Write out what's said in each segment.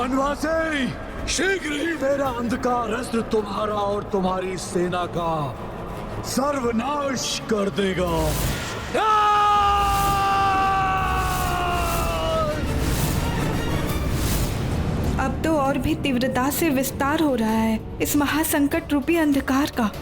वनवासी, शीघ्र ही मेरा अंधकार अस्त्र तुम्हारा और तुम्हारी सेना का सर्वनाश कर देगा। अब तो और भी तीव्रता से विस्तार हो रहा है इस महासंकट रूपी अंधकार का।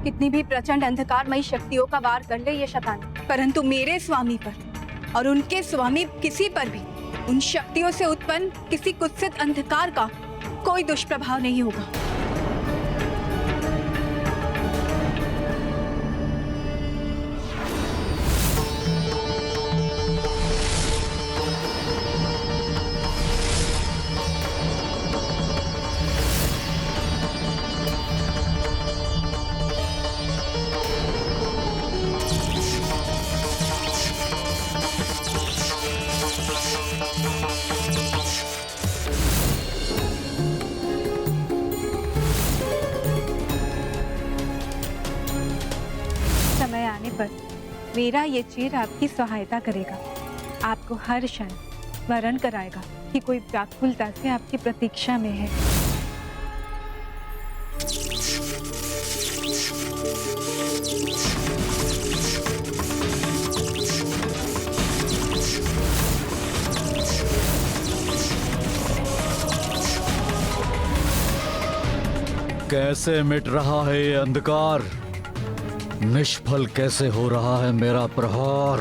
कितनी भी प्रचंड अंधकारमयी शक्तियों का वार कर ले ये शैतान, परंतु मेरे स्वामी पर और उनके स्वामी किसी पर भी उन शक्तियों से उत्पन्न किसी कुत्सित अंधकार का कोई दुष्प्रभाव नहीं होगा। समय आने पर मेरा ये चीर आपकी सहायता करेगा, आपको हर क्षण स्मरण कराएगा कि कोई व्याकुलता से आपकी प्रतीक्षा में है। कैसे मिट रहा है ये अंधकार, निष्फल कैसे हो रहा है मेरा प्रहार।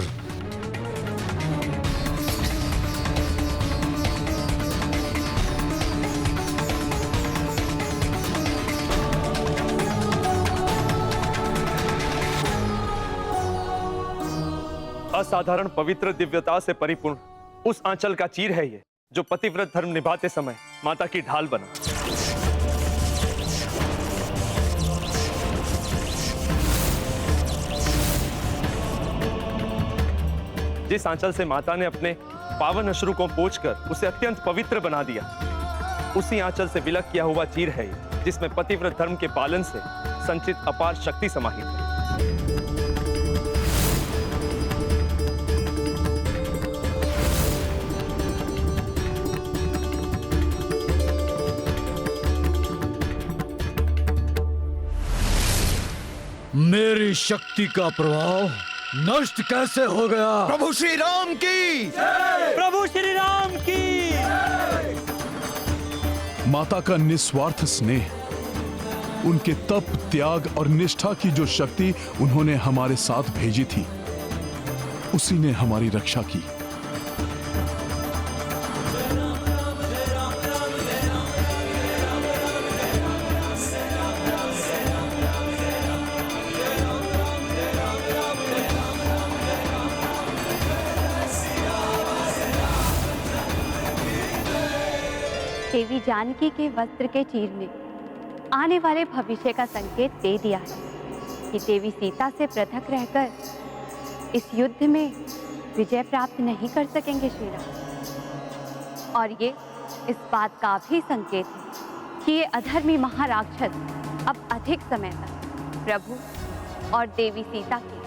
असाधारण पवित्र दिव्यता से परिपूर्ण उस आंचल का चीर है ये, जो पतिव्रत धर्म निभाते समय माता की ढाल बना। जिस आंचल से माता ने अपने पावन अश्रु को पोंछकर उसे अत्यंत पवित्र बना दिया, उसी आंचल से विलक किया हुआ चीर है ये, जिसमें पतिव्रत धर्म के पालन से संचित अपार शक्ति समाहित है। मेरी शक्ति का प्रभाव नष्ट कैसे हो गया? प्रभु श्री राम की, प्रभु श्री राम की। माता का निस्वार्थ स्नेह, उनके तप, त्याग और निष्ठा की जो शक्ति उन्होंने हमारे साथ भेजी थी, उसी ने हमारी रक्षा की। देवी जानकी के वस्त्र के चीर ने आने वाले भविष्य का संकेत दे दिया है कि देवी सीता से पृथक रहकर इस युद्ध में विजय प्राप्त नहीं कर सकेंगे श्री राम। और ये इस बात का भी संकेत है कि ये अधर्मी महाराक्षस अब अधिक समय तक प्रभु और देवी सीता की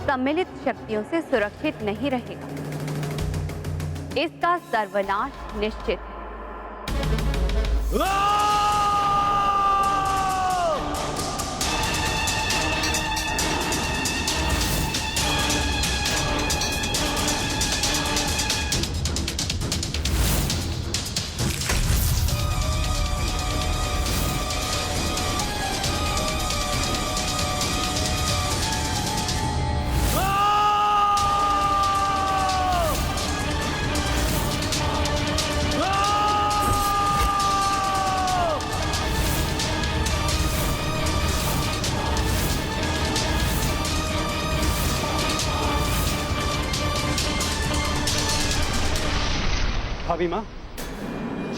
सम्मिलित शक्तियों से सुरक्षित नहीं रहेगा। इसका सर्वनाश निश्चित है। भाभी माँ,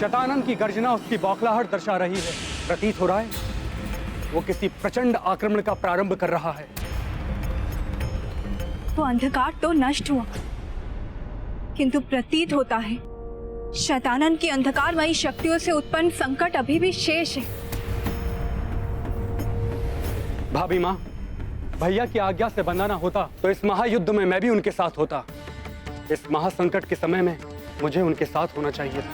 शतानन की गर्जना उसकी बौखलाहट दर्शा रही है। प्रतीत हो रहा है वो किसी प्रचंड आक्रमण का प्रारंभ कर रहा है। वो अंधकार तो नष्ट हुआ, किंतु प्रतीत होता है शैतानन की अंधकारमयी शक्तियों से उत्पन्न संकट अभी भी शेष है। भाभी माँ, भैया की आज्ञा से बंधा ना होता तो इस महायुद्ध में मैं भी उनके साथ होता। इस महासंकट के समय में मुझे उनके साथ होना चाहिए था।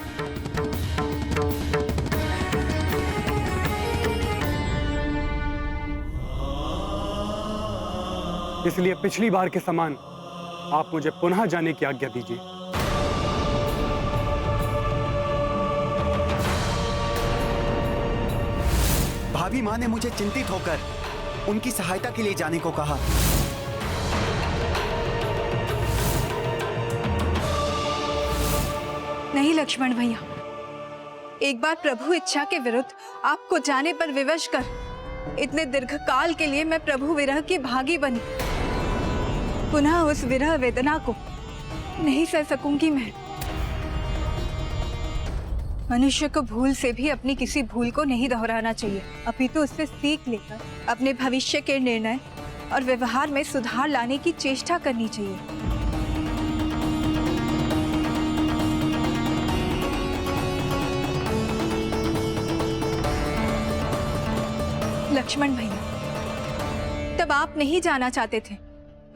इसलिए पिछली बार के समान आप मुझे पुनः जाने की आज्ञा दीजिए। भाभी माँ ने मुझे चिंतित होकर उनकी सहायता के लिए जाने को कहा। नहीं लक्ष्मण भैया, एक बार प्रभु इच्छा के विरुद्ध आपको जाने पर विवश कर इतने दीर्घकाल के लिए मैं प्रभु विरह की भागी बनी। पुनः उस विरह वेदना को नहीं सह सकूंगी मैं। मनुष्य को भूल से भी अपनी किसी भूल को नहीं दोहराना चाहिए, अपितु उससे सीख लेकर अपने भविष्य के निर्णय और व्यवहार में सुधार लाने की चेष्टा करनी चाहिए। लक्ष्मण भैया, तब आप नहीं जाना चाहते थे,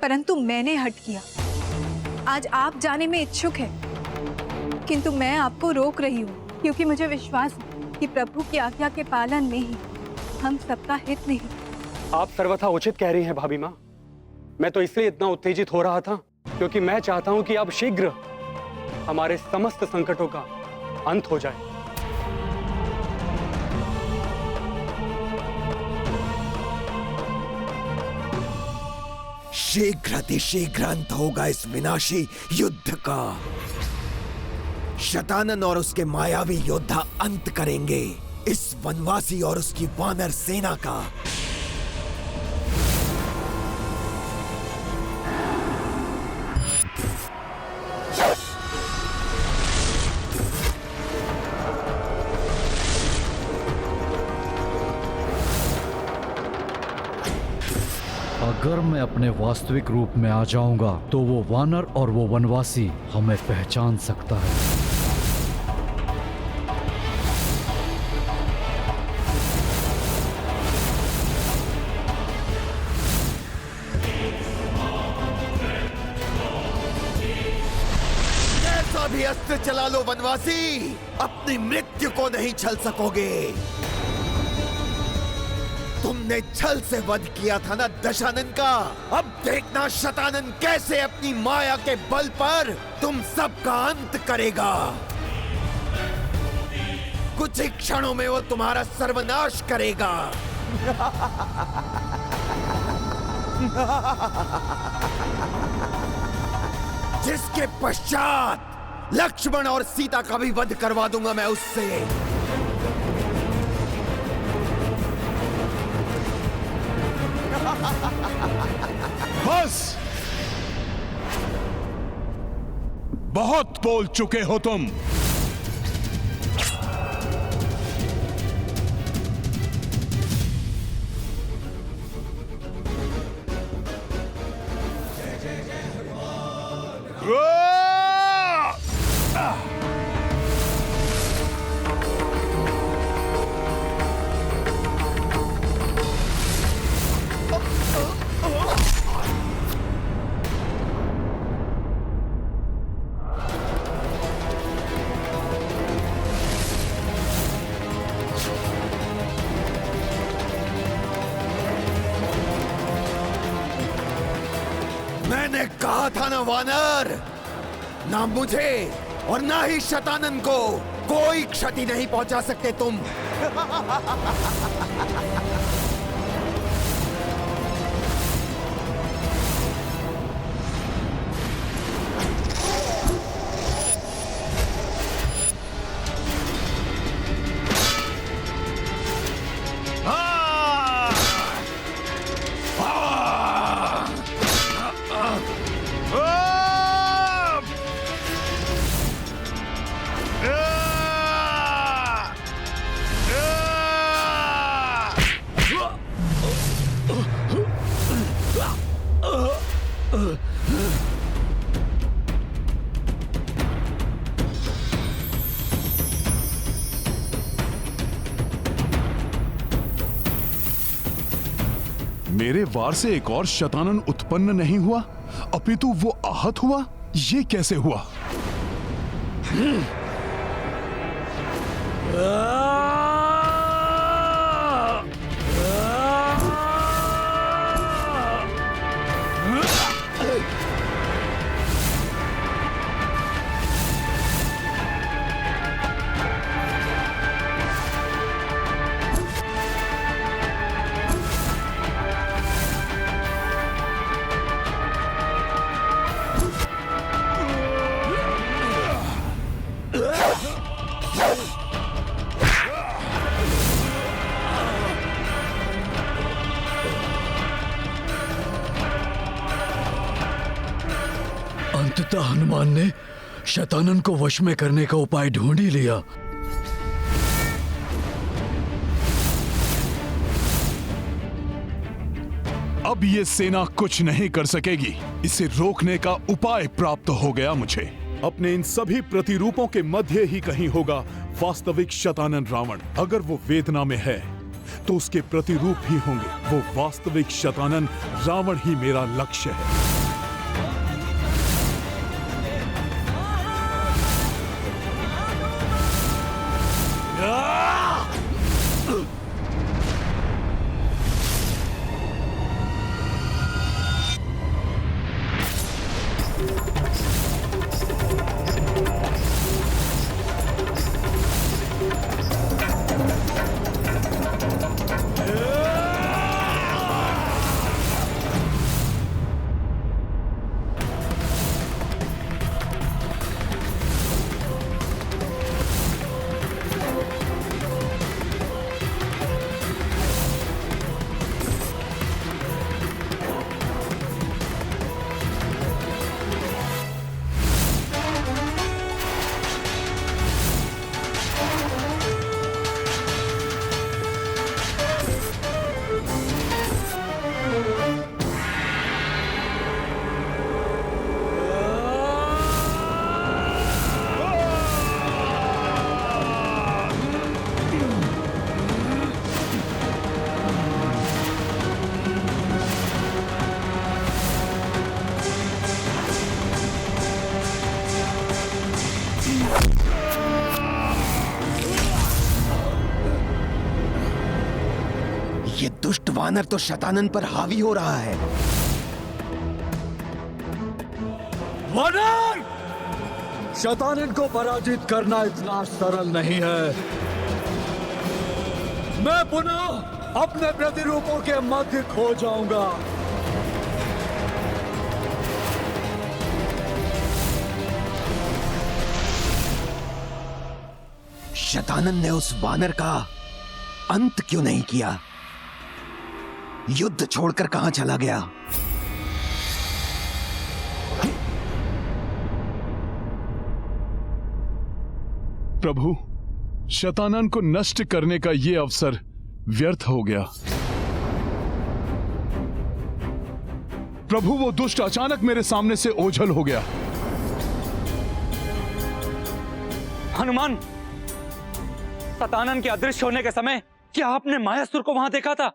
परंतु मैंने हट किया। आज आप जाने में इच्छुक हैं, किंतु मैं आपको रोक रही हूँ, क्योंकि मुझे विश्वास है कि प्रभु की आज्ञा के पालन में ही हम सबका हित नहीं। आप सर्वथा उचित कह रही हैं भाभी माँ। मैं तो इसलिए इतना उत्तेजित हो रहा था क्योंकि मैं चाहता हूँ कि अब शीघ्र हमारे समस्त संकटों का अंत हो जाए। शीघ्र अंत होगा इस विनाशी युद्ध का। शतानन और उसके मायावी योद्धा अंत करेंगे इस वनवासी और उसकी वानर सेना का। अगर मैं अपने वास्तविक रूप में आ जाऊंगा तो वो वानर और वो वनवासी हमें पहचान सकता है। कैसा भी अस्त्र चला लो वनवासी, अपनी मृत्यु को नहीं छल सकोगे। तुमने छल से वध किया था ना दशानन का, अब देखना शतानन कैसे अपनी माया के बल पर तुम सबका अंत करेगा। कुछ ही क्षणों में वो तुम्हारा सर्वनाश करेगा। जिसके पश्चात लक्ष्मण और सीता का भी वध करवा दूंगा मैं उससे। बस, बहुत बोल चुके हो तुम। मैंने कहा था ना वानर, ना मुझे और ना ही शतानन को कोई क्षति नहीं पहुंचा सकते तुम। मेरे वार से एक और शतानन उत्पन्न नहीं हुआ, अपितु वो आहत हुआ। ये कैसे हुआ? अंततः हनुमान ने शतानन को वश में करने का उपाय ढूंढ ही लिया। अब ये सेना कुछ नहीं कर सकेगी। इसे रोकने का उपाय प्राप्त हो गया मुझे। अपने इन सभी प्रतिरूपों के मध्य ही कहीं होगा वास्तविक शतानन रावण। अगर वो वेदना में है तो उसके प्रतिरूप ही होंगे। वो वास्तविक शतानन रावण ही मेरा लक्ष्य है। ये दुष्ट वानर तो शतानन पर हावी हो रहा है। वानर! शतानन को पराजित करना इतना सरल नहीं है। मैं पुनः अपने प्रतिरूपों के मध्य खो जाऊंगा। शतानन ने उस वानर का अंत क्यों नहीं किया? युद्ध छोड़कर कहां चला गया? प्रभु, शतानन को नष्ट करने का ये अवसर व्यर्थ हो गया। प्रभु, वो दुष्ट अचानक मेरे सामने से ओझल हो गया। हनुमान, शतानन के अदृश्य होने के समय क्या आपने मायासुर को वहां देखा था?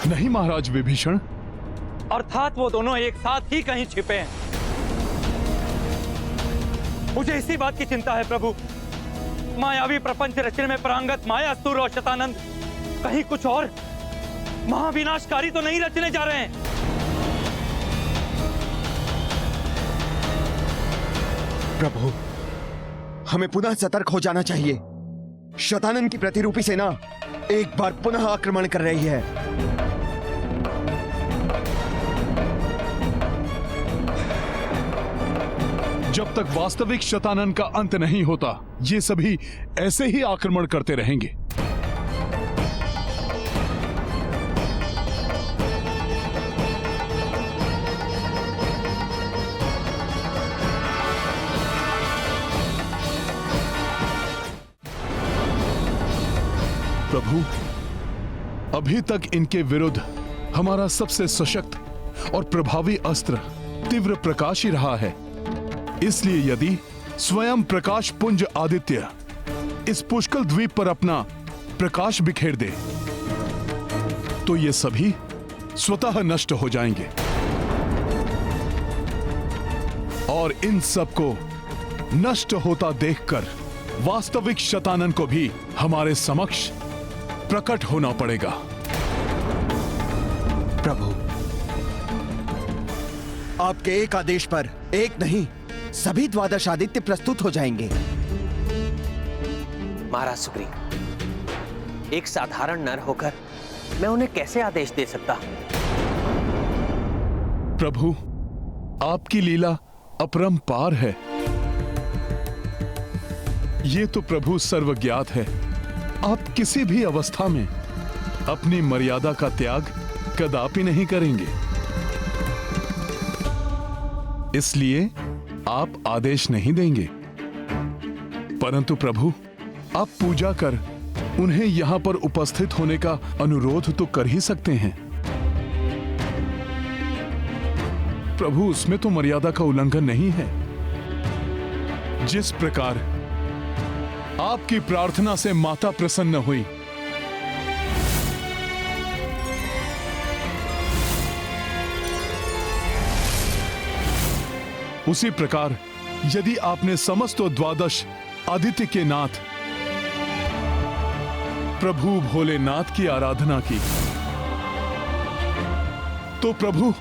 नहीं महाराज विभीषण। अर्थात वो दोनों एक साथ ही कहीं छिपे हैं। मुझे इसी बात की चिंता है प्रभु। मायावी प्रपंच रचने में प्रांगत मायासुर और शतानंद कहीं कुछ और महाविनाशकारी तो नहीं रचने जा रहे हैं। प्रभु, हमें पुनः सतर्क हो जाना चाहिए। शतानन की प्रतिरूपी सेना एक बार पुनः आक्रमण कर रही है। जब तक वास्तविक शतानन का अंत नहीं होता, ये सभी ऐसे ही आक्रमण करते रहेंगे। प्रभु, अभी तक इनके विरुद्ध हमारा सबसे सशक्त और प्रभावी अस्त्र तीव्र प्रकाश ही रहा है। इसलिए यदि स्वयं प्रकाश पुंज आदित्य इस पुष्कल द्वीप पर अपना प्रकाश बिखेर दे तो ये सभी स्वतः नष्ट हो जाएंगे और इन सबको नष्ट होता देखकर वास्तविक शतानन को भी हमारे समक्ष प्रकट होना पड़ेगा। प्रभु, आपके एक आदेश पर एक नहीं सभी द्वादश आदित्य प्रस्तुत हो जाएंगे। महाराज सुग्रीव, एक साधारण नर होकर मैं उन्हें कैसे आदेश दे सकता हूं? प्रभु, आपकी लीला अपरंपार है। ये तो प्रभु सर्वज्ञात है। आप किसी भी अवस्था में अपनी मर्यादा का त्याग कदापि नहीं करेंगे। इसलिए आप आदेश नहीं देंगे, परंतु प्रभु आप पूजा कर उन्हें यहां पर उपस्थित होने का अनुरोध तो कर ही सकते हैं। प्रभु, उसमें तो मर्यादा का उल्लंघन नहीं है। जिस प्रकार आपकी प्रार्थना से माता प्रसन्न हुई, उसी प्रकार यदि आपने समस्त द्वादश आदित्य के नाथ प्रभु भोलेनाथ की आराधना की तो प्रभु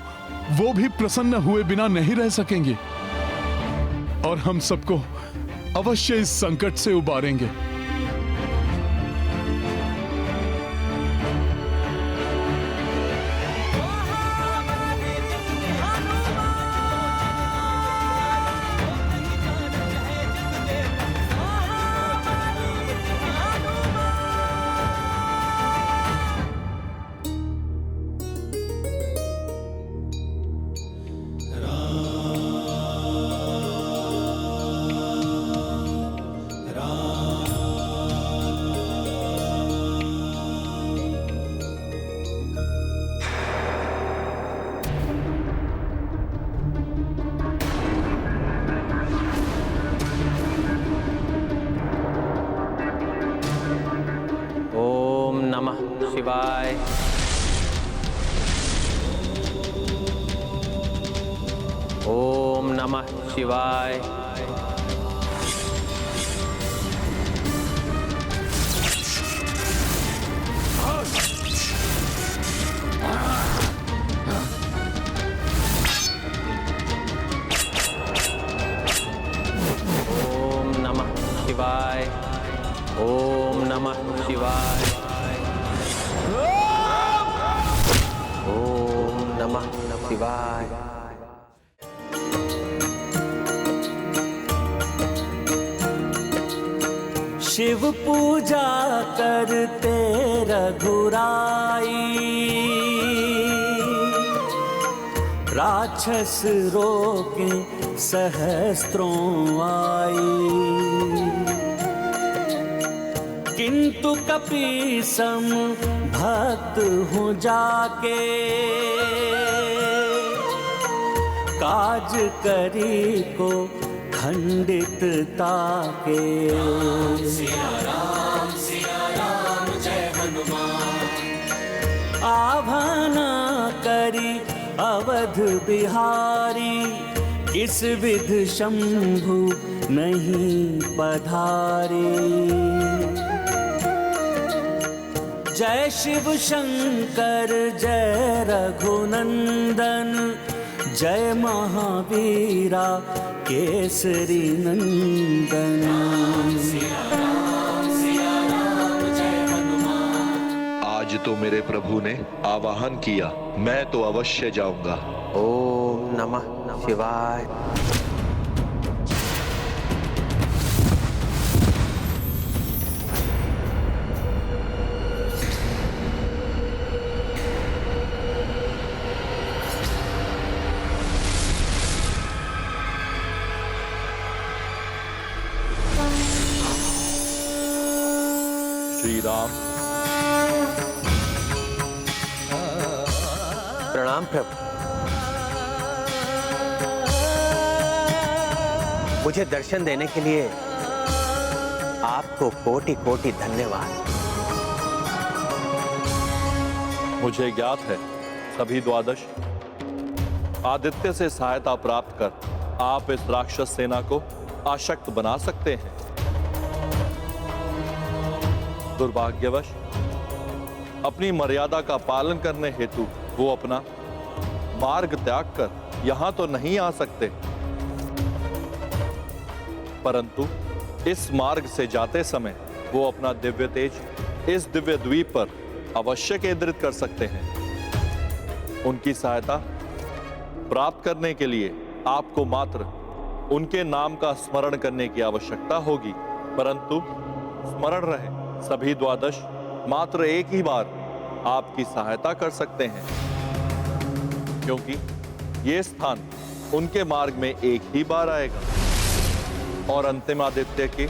वो भी प्रसन्न हुए बिना नहीं रह सकेंगे और हम सबको अवश्य इस संकट से उबारेंगे। शिवाय। ओम नमः शिवाय। ओम नमः शिवाय। ओम नमः शिवाय। ओम नमः शिवाय। शिव पूजा करते रघुराई, राक्षस रोके सहस्त्रों आई। किंतु कपीसम भक्त हूँ जाके, काज करी को खंडित ताके। सिया राम जय हनुमान। आभाना करी अवध बिहारी, किस विध शंभु नहीं पधारे। जय शिव शंकर जय रघुनंदन, जय महावीरा केसरी नंदन। आज तो मेरे प्रभु ने आवाहन किया, मैं तो अवश्य जाऊंगा। ओम नमः शिवाय। श्री राम। प्रणाम प्रभु। मुझे दर्शन देने के लिए आपको कोटि कोटि धन्यवाद। मुझे ज्ञात है सभी द्वादश आदित्य से सहायता प्राप्त कर आप इस राक्षस सेना को आशक्त बना सकते हैं। दुर्भाग्यवश अपनी मर्यादा का पालन करने हेतु वो अपना मार्ग त्याग कर यहां तो नहीं आ सकते, परंतु इस मार्ग से जाते समय वो अपना दिव्य तेज इस दिव्य द्वीप पर अवश्य केंद्रित कर सकते हैं। उनकी सहायता प्राप्त करने के लिए आपको मात्र उनके नाम का स्मरण करने की आवश्यकता होगी, परंतु स्मरण रहे सभी द्वादश मात्र एक ही बार आपकी सहायता कर सकते हैं, क्योंकि ये स्थान उनके मार्ग में एक ही बार आएगा और अंतिम आदित्य के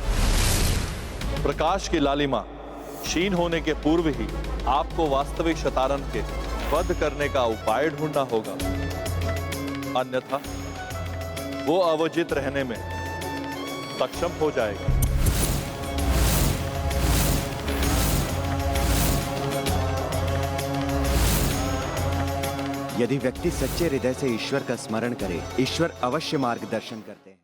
प्रकाश की लालिमा क्षीण होने के पूर्व ही आपको वास्तविक शतानन के वध करने का उपाय ढूंढना होगा, अन्यथा वो अवजित रहने में सक्षम हो जाएगा। यदि व्यक्ति सच्चे हृदय से ईश्वर का स्मरण करे, ईश्वर अवश्य मार्गदर्शन करते हैं।